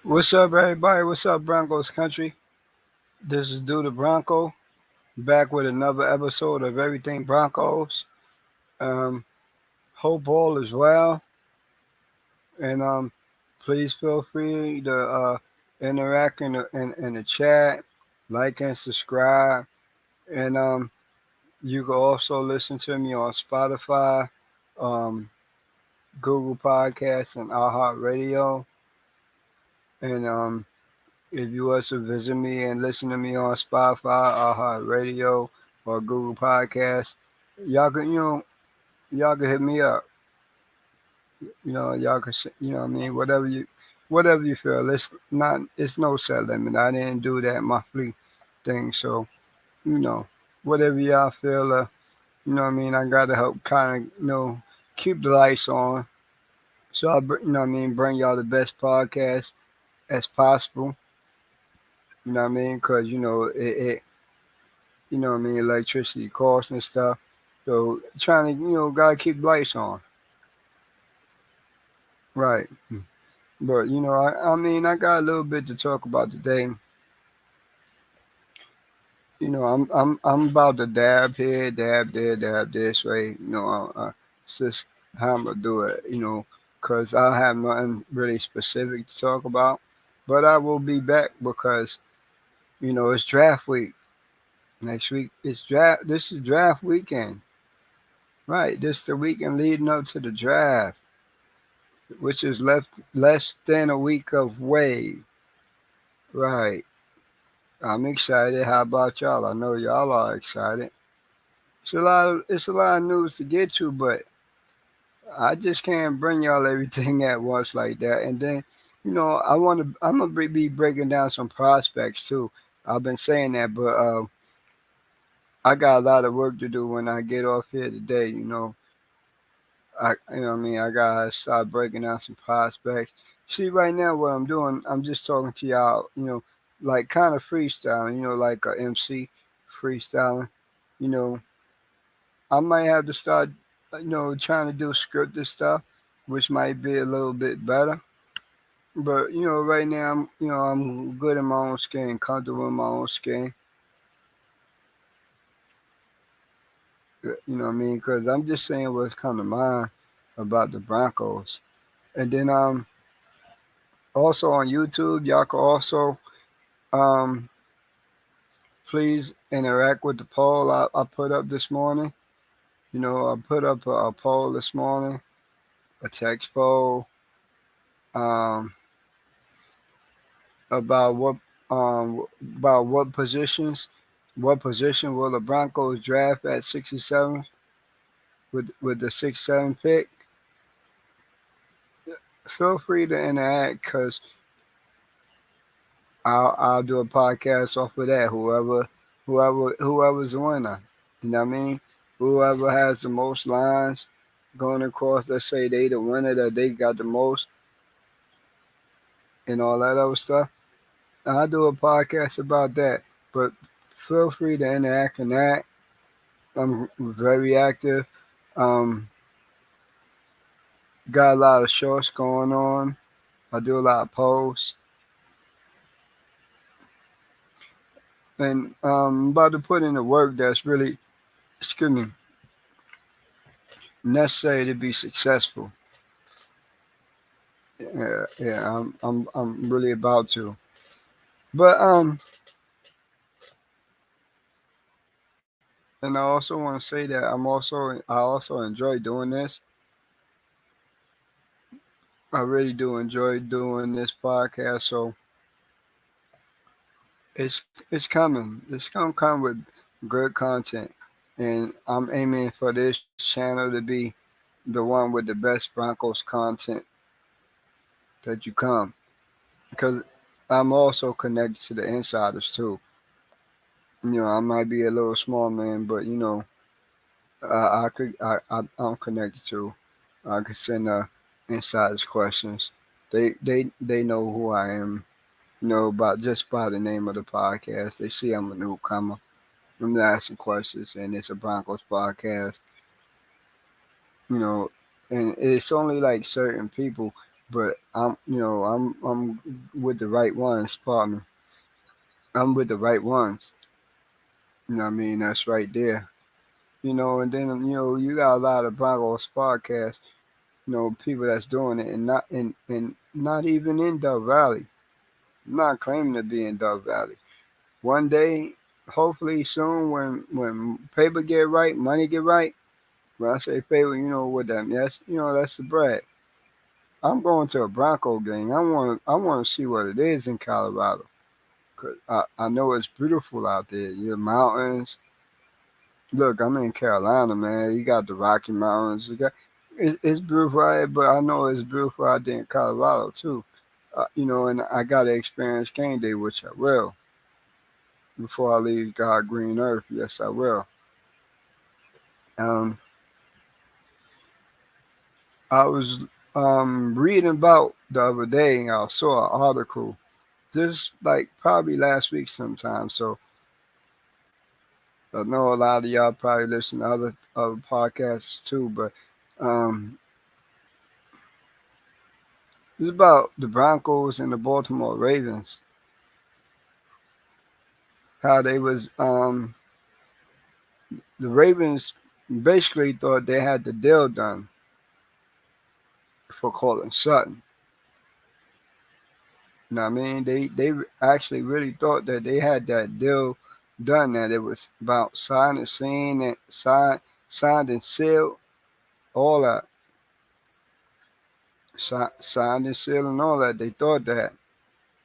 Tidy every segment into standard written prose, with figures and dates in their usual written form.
What's up, everybody? What's up, Broncos country? This is Dude the Bronco, back with another episode of Everything Broncos. Um, Hope all is well, and please feel free to interact in the chat, like and subscribe, and you can also listen to me on Spotify, um, Google Podcasts, and iHeartRadio, and if you was to visit me and listen to me on Spotify, iHeartRadio, or Google Podcasts, y'all can hit me up. Y'all can what I mean, whatever you feel. It's no set limit. I didn't do that monthly thing, so you know whatever y'all feel. What I mean, I got to help kind of keep the lights on. So what I mean, bring y'all the best podcast as possible. You know what I mean? Because it what I mean, electricity costs and stuff. So trying to, gotta keep lights on. Right. But I mean, I got a little bit to talk about today. I'm about to dab here, dab there, dab this way. It's just how I'm gonna do it. Cause I have nothing really specific to talk about. But I will be back because it's draft week. Next week it's draft. This is draft weekend. Right. This is the weekend leading up to the draft, which is less than a week away. Right. I'm excited. How about y'all? I know y'all are excited. It's a lot of news to get to, but I just can't bring y'all everything at once like that. And then, I'm gonna be breaking down some prospects too. I've been saying that, but I got a lot of work to do when I get off here today. What I mean, I gotta start breaking down some prospects. See, right now, what I'm doing, I'm just talking to y'all, like kind of freestyling, like a MC freestyling. You know, I might have to start, trying to do scripted stuff, which might be a little bit better. But right now, I'm good in my own skin, comfortable in my own skin. You know what I mean? Because I'm just saying what's come to mind about the Broncos. And then also on YouTube, y'all can also um, please interact with the poll I put up this morning. I put up a poll this morning, a text poll um, about what position will the Broncos draft at 67 with the 6-7 pick. Feel free to interact because I'll do a podcast off of that. Whoever's the winner, you know what I mean. Whoever has the most lines going across, let's say they the winner that they got the most and all that other stuff. I'll do a podcast about that. But feel free to interact in that. I'm very active. Um, got a lot of shorts going on. I do a lot of posts. And I'm about to put in the work that's really, excuse me, necessary to be successful. Yeah, I'm really about to. But and I also want to say that I also enjoy doing this. I really do enjoy doing this podcast. So it's coming. It's gonna come with good content, and I'm aiming for this channel to be the one with the best Broncos content that you come because I'm also connected to the insiders too. I might be a little small man, but I'm connected to. I could send insiders questions. They know who I am. About just by the name of the podcast. They see I'm a newcomer. I'm asking questions, and it's a Broncos podcast. You know, and it's only like certain people. but I'm with the right ones, partner. I'm with the right ones. You know what I mean? That's right there. And then you got a lot of Broncos podcasts. People that's doing it and not even in Dove Valley. I'm not claiming to be in Dove Valley. One day, hopefully soon, when paper get right, money get right. When I say paper, you know what that means. That's the bread. I'm going to a Bronco game. I want to see what it is in Colorado. 'Cause I know it's beautiful out there. Your mountains. Look, I'm in Carolina, man. You got the Rocky Mountains. It's beautiful out there, but I know it's beautiful out there in Colorado too. And I got to experience game day, which I will before I leave God green earth. Yes, I will. Um, I was reading about the other day, and I saw an article. This like probably last week sometime. So I know a lot of y'all probably listen to other podcasts too, but um, it's about the Broncos and the Baltimore Ravens. How they was the Ravens basically thought they had the deal done for Cortland Sutton. You know what I mean? They actually really thought that they had that deal done. That it was about signed and seen and signed and sealed, all that signed and sealed and all that. They thought that,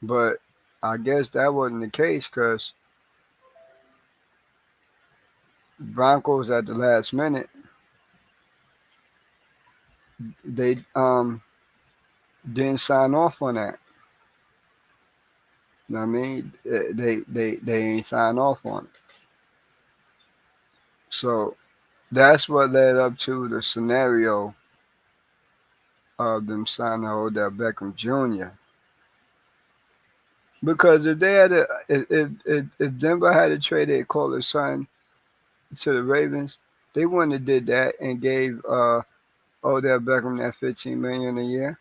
but I guess that wasn't the case because Broncos at the last minute they didn't sign off on that. You know what I mean? They ain't signed off on it. So that's what led up to the scenario of them signing Odell Beckham Jr. Because if they had if Denver had traded Cortland Sutton to the Ravens, they wouldn't have did that and gave Odell Beckham that 15 million a year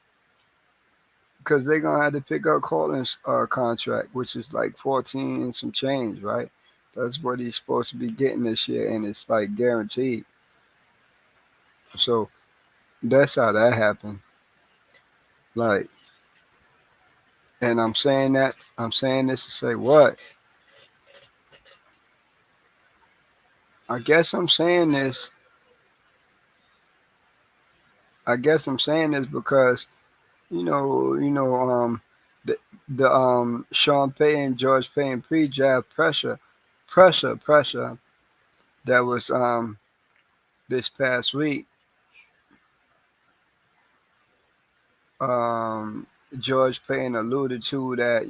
because they're gonna have to pick up Cortland's contract, which is like 14 and some change, right? That's what he's supposed to be getting this year, and it's like guaranteed. So that's how that happened. Like, and I'm saying this to say what? I guess I'm saying this. I guess I'm saying this because the Sean Payton, George Payton pre-draft pressure that was this past week. Um, George Payton alluded to that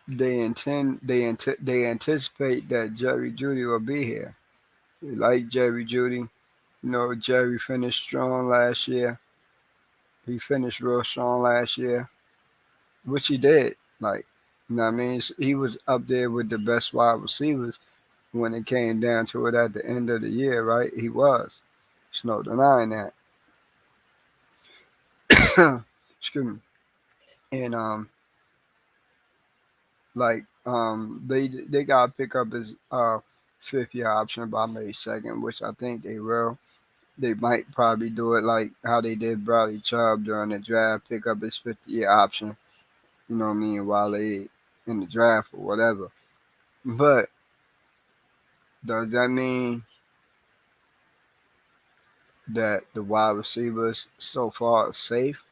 they anticipate that Jerry Judy will be here. They like Jerry Judy. Jerry finished strong last year. He finished real strong last year, which he did. Like, what I mean? He was up there with the best wide receivers when it came down to it at the end of the year, right? He was. There's no denying that. Excuse me. And they gotta pick up his fifth year option by May 2nd, which I think they will. They might probably do it like how they did Bradley Chubb during the draft, pick up his 50-year option, you know what I mean, while they in the draft or whatever. But does that mean that the wide receivers so far are safe?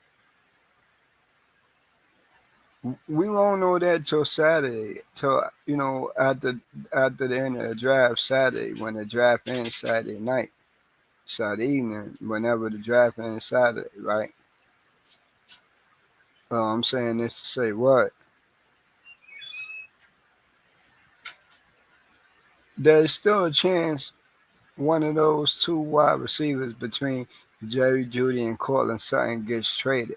We won't know that till Saturday, till after the end of the draft Saturday, when the draft ends Saturday night, Saturday evening, whenever the draft ends Saturday, right? I'm saying this to say what? There's still a chance one of those two wide receivers between Jerry Judy and Cortland Sutton gets traded.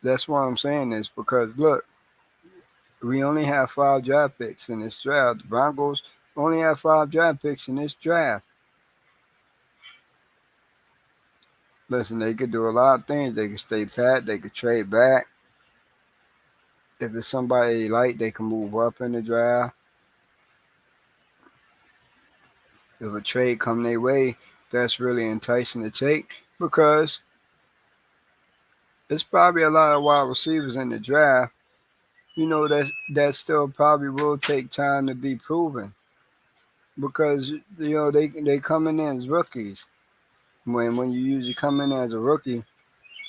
That's why I'm saying this because look, we only have 5 draft picks in this draft. The Broncos only have 5 draft picks in this draft. Listen, they could do a lot of things. They could stay pat. They could trade back. If it's somebody they like, they can move up in the draft. If a trade come their way, that's really enticing to take because there's probably a lot of wide receivers in the draft. That still probably will take time to be proven because they coming in as rookies. When you usually come in as a rookie,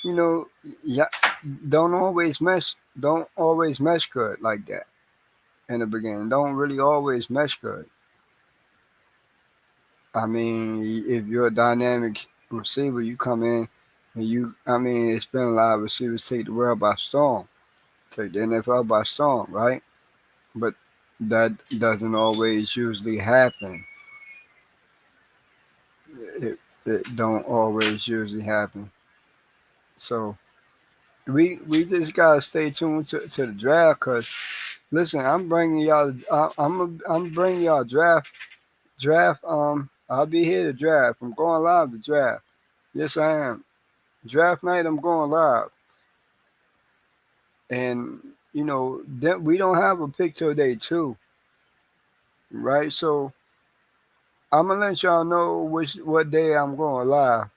you know, yeah, don't always mesh good like that in the beginning. Don't really always mesh good. I mean, if you're a dynamic receiver, you come in and I mean, it's been a lot of receivers take the world by storm, take the NFL by storm, right? But that doesn't always usually happen. It, it don't always usually happen. So we just gotta stay tuned to the draft, cause listen, I'm bringing y'all draft. I'll be here to draft. I'm going live to draft. Yes, I am. Draft night, I'm going live, and then we don't have a pick till day two, right? So I'm gonna let y'all know what day I'm going live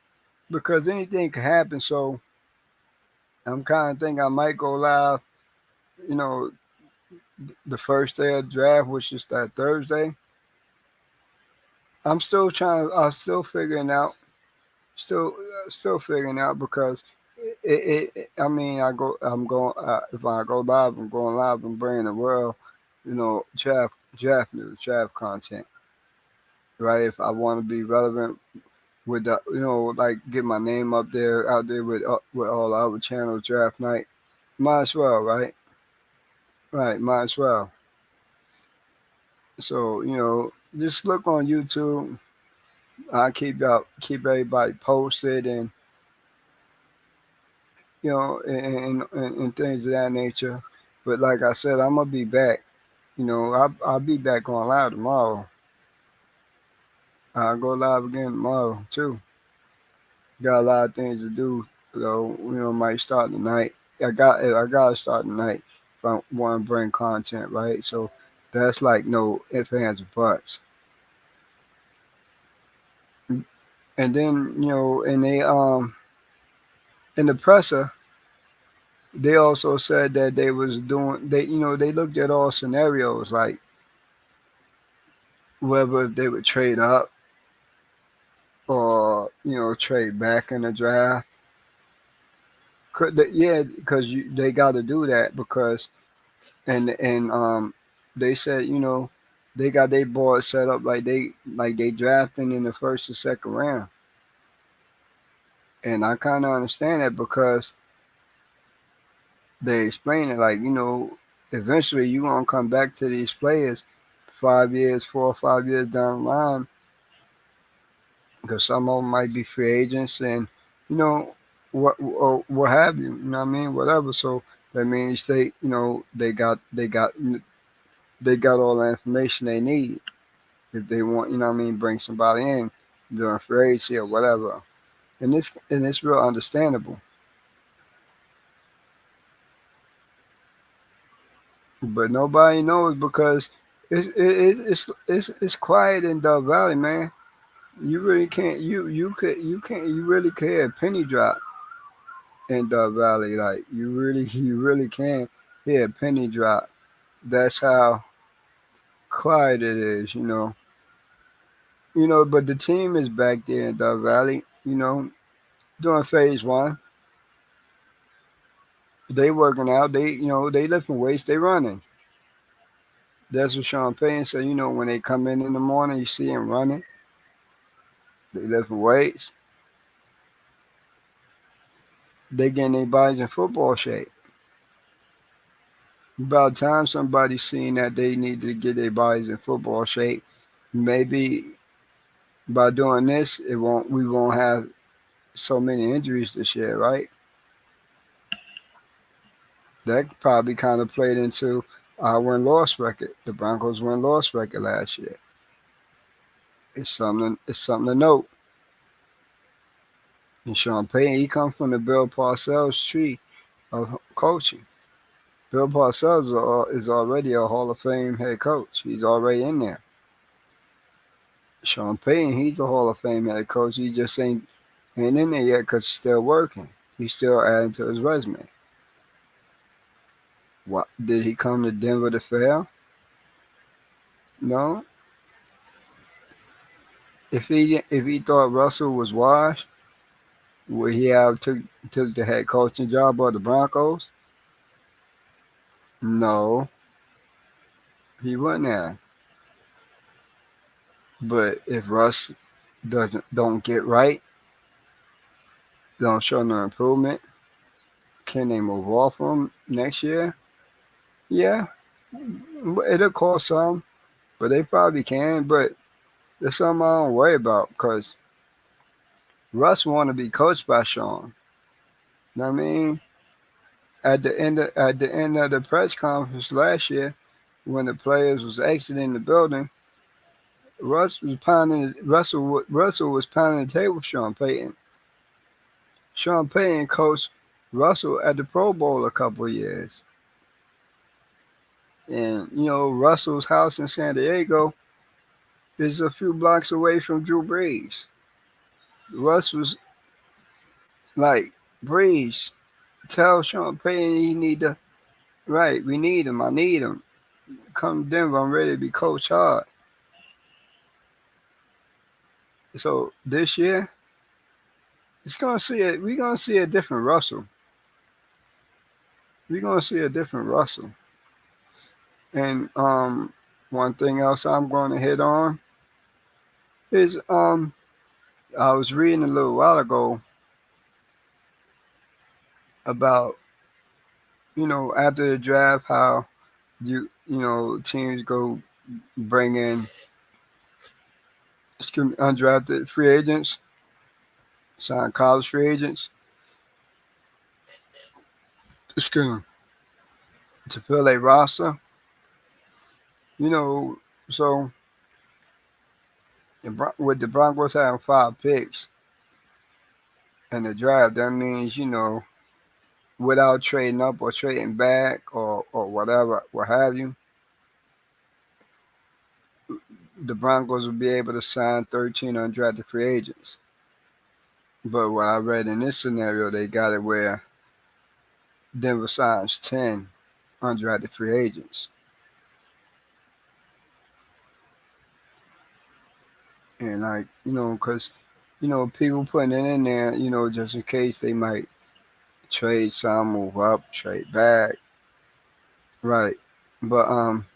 because anything can happen. So I'm kind of thinking I might go live, you know, the first day of draft, which is that Thursday. I'm still figuring out, still, still figuring out because I mean, if I go live, I'm going live and bringing the world, draft news, draft content, right? If I want to be relevant with the, like get my name out there with all the other channels, draft night, might as well, right? Right, might as well. So just look on YouTube. I keep everybody posted, and and things of that nature. But like I said, I'm gonna be back. I'll be back on live tomorrow. I'll go live again tomorrow too. Got a lot of things to do. So might start tonight. I gotta start tonight if I want to bring content, right? So that's like no ifs, ands, or buts. And then and they in the presser, they also said that they looked at all scenarios like whether if they would trade up or trade back in the draft. Yeah, because they got to do that because and they said they got their board set up like they drafting in the first or second round, and I kind of understand that because they explain it like eventually you gonna come back to these players 5 years, 4 or 5 years down the line because some of them might be free agents and you know what have you. You know what I mean? Whatever. So that means they got all the information they need if they want. You know what I mean? Bring somebody in during free agency or whatever. And it's real understandable. But nobody knows because it's quiet in Dove Valley, man. You really can't you really can't penny drop in the valley. Like you really can't hear a penny drop. That's how quiet it is, you know. But the team is back there in the valley, doing phase one. They working out. They lifting weights. They running. That's what Sean Payton said. When they come in the morning, you see them running. They lifting weights. They getting their bodies in football shape. About time somebody seen that they need to get their bodies in football shape. Maybe by doing this, we won't have so many injuries this year, right? That probably kind of played into our win loss record, the Broncos win loss record last year. It's something to note. And Sean Payton, he comes from the Bill Parcells tree of coaching. Bill Parcells is already a Hall of Fame head coach. He's already in there. Sean Payton, he's a Hall of Fame head coach. He just ain't in there yet because he's still working. He's still adding to his resume. What did he come to Denver to fail? No. If he thought Russell was washed, would he have took the head coaching job of the Broncos? No, he wouldn't have. But if Russ don't get right, don't show no improvement, can they move off him next year? Yeah, it'll cost some, but they probably can. But that's something I don't worry about because Russ want to be coached by Sean. You know what I mean? At the end of the press conference last year, when the players was exiting the building, Russell was pounding the table with Sean Payton. Sean Payton coached Russell at the Pro Bowl a couple of years. And Russell's house in San Diego is a few blocks away from Drew Brees. Russ was like, Brees, tell Sean Payton he need to right, we need him. I need him. Come to Denver, I'm ready to be coach hard. So this year, we're gonna see a different Russell. We're gonna see a different Russell. And one thing else I'm gonna hit on is I was reading a little while ago about after the draft how teams go bring in undrafted free agents, sign college free agents, excuse me, to fill a roster. You know, so with the Broncos having 5 picks in the draft, that means without trading up or trading back or whatever, what have you, the Broncos will be able to sign 13 undrafted free agents. But what I read in this scenario, they got it where Denver signs 10 undrafted free agents. And because people putting it in there, just in case they might trade some, move up, trade back, right? But I'm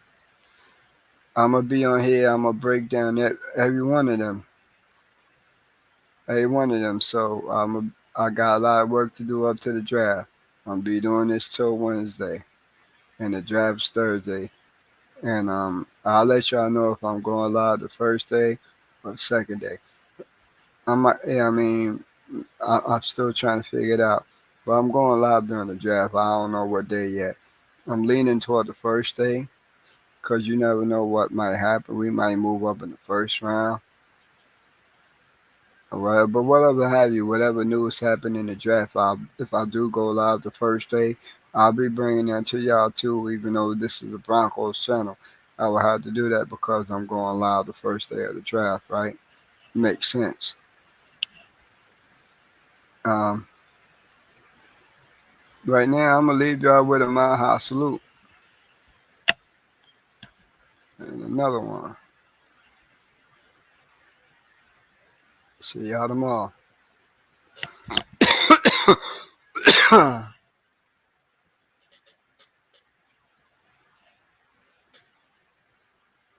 gonna be on here. I'm gonna break down every one of them, every one of them. So I got a lot of work to do up to the draft. I'm gonna be doing this till Wednesday, and the draft's Thursday. And I'll let y'all know if I'm going live the first day or the second day. I mean, I'm still trying to figure it out. But I'm going live during the draft. I don't know what day yet. I'm leaning toward the first day because you never know what might happen. We might move up in the first round. All right, but whatever have you, whatever news happened in the draft, if I do go live the first day, I'll be bringing that to y'all too. Even though this is a Broncos channel, I will have to do that because I'm going live the first day of the draft. Right? Makes sense. Um, right now, I'm gonna leave y'all with a Mile High salute and another one. See y'all tomorrow.